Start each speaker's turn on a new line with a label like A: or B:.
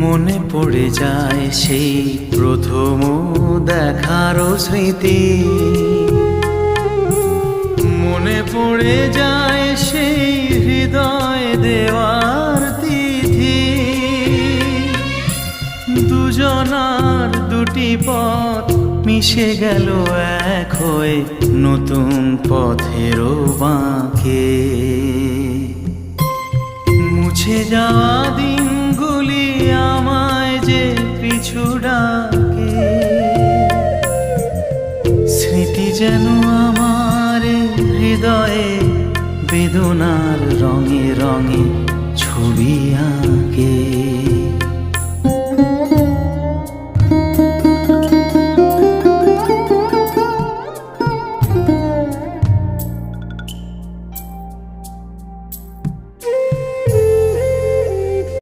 A: মনে পড়ে যায় সেই প্রথম দেখারও স্মৃতি, মনে পড়ে যায় সেই হৃদয় দেওয়ার তিথি। দুজনার দুটি পথ মিশে গেল এক হয়ে নতুন পথেরও বাঁকে। মুছে যাওয়া দিনগুলি আমায় যে পিছু ডাকে, স্মৃতি যেন আমার হৃদয়ে বেদনার রঙে রঙে ছবি আঁকে।